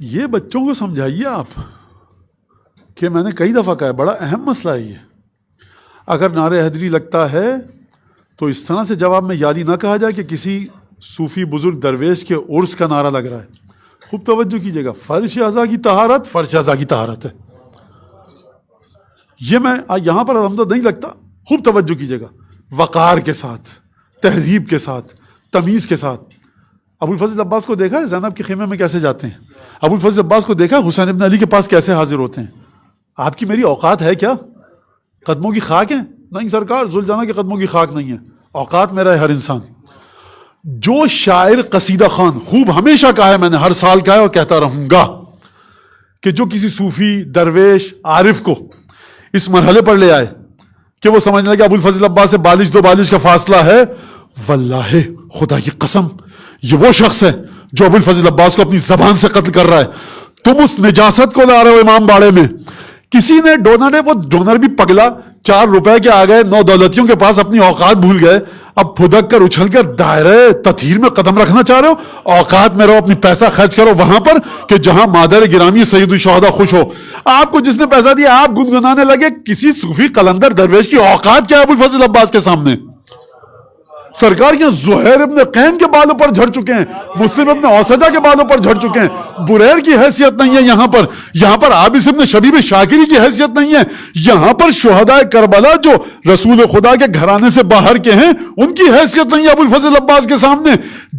یہ بچوں کو سمجھائیے آپ کہ میں نے کئی دفعہ کہا ہے بڑا اہم مسئلہ ہے یہ. اگر نعرہ حیدری لگتا ہے تو اس طرح سے جواب میں یادی نہ کہا جائے کہ کسی صوفی بزرگ درویش کے عرس کا نعرہ لگ رہا ہے. خوب توجہ کیجیے گا, فرش اعضاء کی طہارت فرش اعضاء کی طہارت ہے. یہ میں یہاں پر الحمد نہیں لگتا. خوب توجہ کیجیے گا, وقار کے ساتھ, تہذیب کے ساتھ, تمیز کے ساتھ. ابو الفضل عباس کو دیکھا ہے زینب کے خیمے میں کیسے جاتے ہیں؟ ابو الفضل عباس کو دیکھا ہے حسین ابن علی کے پاس کیسے حاضر ہوتے ہیں؟ آپ کی میری اوقات ہے کیا؟ قدموں کی خاک ہے؟ نہیں سرکار, ذوالجناح کے قدموں کی خاک نہیں ہے. اوقات میرا ہے ہر انسان. جو شاعر قصیدہ خان, خوب ہمیشہ کہا ہے میں نے, ہر سال کہا ہے اور کہتا رہوں گا, کہ جو کسی صوفی درویش عارف کو اس مرحلے پر لے آئے کہ وہ سمجھنے لگے ابو الفضل عباس سے بالش دو بالش کا فاصلہ ہے, واللہ خدا کی قسم یہ وہ شخص ہے جو ابو الفضل عباس کو اپنی زبان سے قتل کر رہا ہے. تم اس نجاست کو لا رہے ہو امام باڑے میں. کسی نے ڈونر نے, وہ ڈونر بھی پگلا, 4 روپے کے آ گئے, 9 دولتیوں کے پاس اپنی اوقات بھول گئے. اب پھدک کر اچھل کر دائرے تطہیر میں قدم رکھنا چاہ رہے ہو. اوقات میں رہو, اپنی پیسہ خرچ کرو وہاں پر کہ جہاں مادر گرامی سید الشہداء خوش ہو. آپ کو جس نے پیسہ دیا آپ گنگنانے لگے. کسی صوفی قلندر درویش کی اوقات کیا ہے ابو الفضل عباس کے سامنے؟ سرکار یہ زہیر ابن قین کے بالوں پر جھڑ چکے ہیں, مسلم ابن اوسجہ کے بالوں پر جھڑ چکے ہیں. بریر کی حیثیت نہیں ہے یہاں پر عابس ابن شبیب شاکری کی حیثیت نہیں ہے. یہاں پر شہداء کربلا جو رسول خدا کے گھرانے سے باہر کے ہیں ان کی حیثیت نہیں ہے ابو الفضل عباس کے سامنے.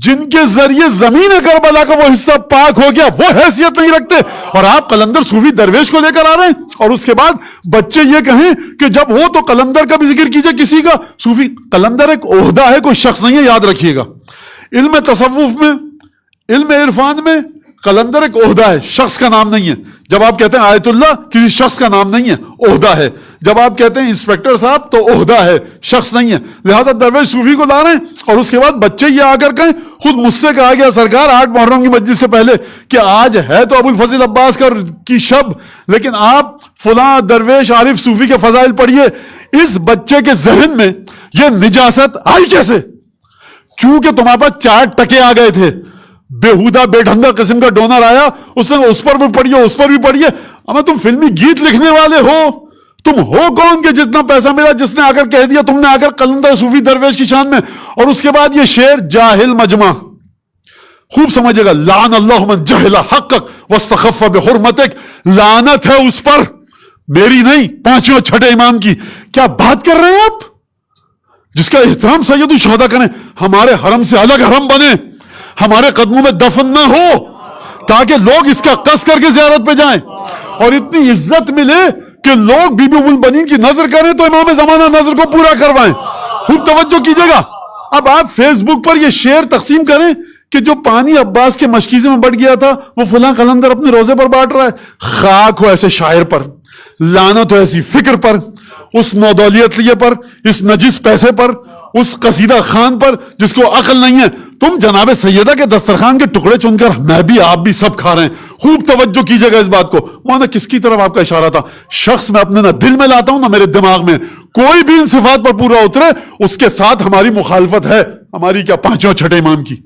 جن کے ذریعے زمین کربلا کا وہ حصہ پاک ہو گیا وہ حیثیت نہیں رکھتے, اور آپ قلندر صوفی درویش کو لے کر آ رہے ہیں. اور اس کے بعد بچے یہ کہیں کہ جب ہو تو قلندر کا بھی ذکر کیجئے کسی کا. صوفی قلندر ایک عہدہ ہے, کوئی شخص نہیں ہے, یاد رکھیے گا. علم تصوف میں, علم عرفان میں قلندر ایک عہدہ ہے, شخص کا نام نہیں ہے. جب آپ کہتے ہیں آیت اللہ, کسی شخص کا نام نہیں ہے, عہدہ ہے. جب آپ کہتے ہیں انسپیکٹر صاحب تو عہدہ ہے, شخص نہیں ہے. لہذا درویش صوفی کو لا رہے ہیں اور اس کے بعد بچے یہ آ کر کہیں, خود مجھ سے کہا گیا سرکار 8 محرم کی مجلس سے پہلے کہ آج ہے تو ابو الفضل عباس کی شب, لیکن آپ فلاں درویش عارف صوفی کے فضائل پڑھیے. اس بچے کے ذہن میں یہ نجاست آئی کیسے؟ کیونکہ تمہارے پاس 4 ٹکے آ گئے تھے, بےہودہ بے ڈھنگا قسم کا ڈونر آیا, اس نے اس پر بھی پڑھیے اس پر بھی پڑھیے. اما تم فلمی گیت لکھنے والے ہو, تم ہو کون کہ جتنا پیسہ ملا جس نے آ کر کہہ دیا تم نے آ کر قلندر صوفی درویش کی شان میں. اور اس کے بعد یہ شعر جاہل مجمع, خوب سمجھے گا, لعن اللہ من جہل حقک واستخف بحرمتک. لعنت ہے اس پر, میری نہیں, 5ویں 6ٹھے امام کی. کیا بات کر رہے ہیں آپ؟ جس کا احترام سید الشہداء کریں, ہمارے حرم سے الگ حرم بنے, ہمارے قدموں میں دفن نہ ہو تاکہ لوگ اس کا قص کر کے زیارت پہ جائیں, اور اتنی عزت ملے کہ لوگ بی بی ام البنین کی نظر کریں تو امام زمانہ نظر کو پورا کروائیں. خوب توجہ کیجئے گا. اب آپ فیس بک پر یہ شعر تقسیم کریں کہ جو پانی عباس کے مشکیزے میں بڑھ گیا تھا وہ فلاں قلندر اپنے روزے پر بانٹ رہا ہے. خاک ہو ایسے شاعر پر, لعنت ہو ایسی فکر پر, اس نودولیت لیے پر, اس نجس پیسے پر, اس قصیدہ خان پر جس کو عقل نہیں ہے. تم جناب سیدہ کے دسترخوان کے ٹکڑے چن کر میں بھی آپ بھی سب کھا رہے ہیں. خوب توجہ کیجئے گا اس بات کو. مولانا کس کی طرف آپ کا اشارہ تھا؟ شخص میں اپنے نہ دل میں لاتا ہوں نہ میرے دماغ میں. کوئی بھی ان صفات پر پورا اترے اس کے ساتھ ہماری مخالفت ہے. ہماری کیا 5 اور 6 امام کی.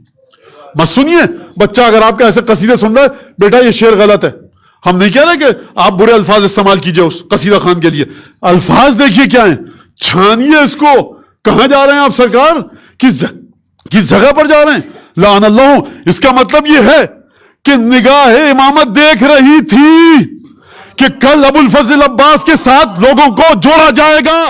مت سنیے, بچہ اگر آپ کا ایسے قصیدے سن رہا ہے, بیٹا یہ شعر غلط ہے. ہم نہیں کہہ رہے کہ آپ برے الفاظ استعمال کیجئے اس قصیدہ خان کے لیے. الفاظ دیکھیے کیا ہیں, چھانیے اس کو. کہاں جا رہے ہیں آپ سرکار؟ کس جگہ پر جا رہے ہیں؟ لعن اللہ, اس کا مطلب یہ ہے کہ نگاہ امامت دیکھ رہی تھی کہ کل ابو الفضل عباس کے ساتھ لوگوں کو جوڑا جائے گا.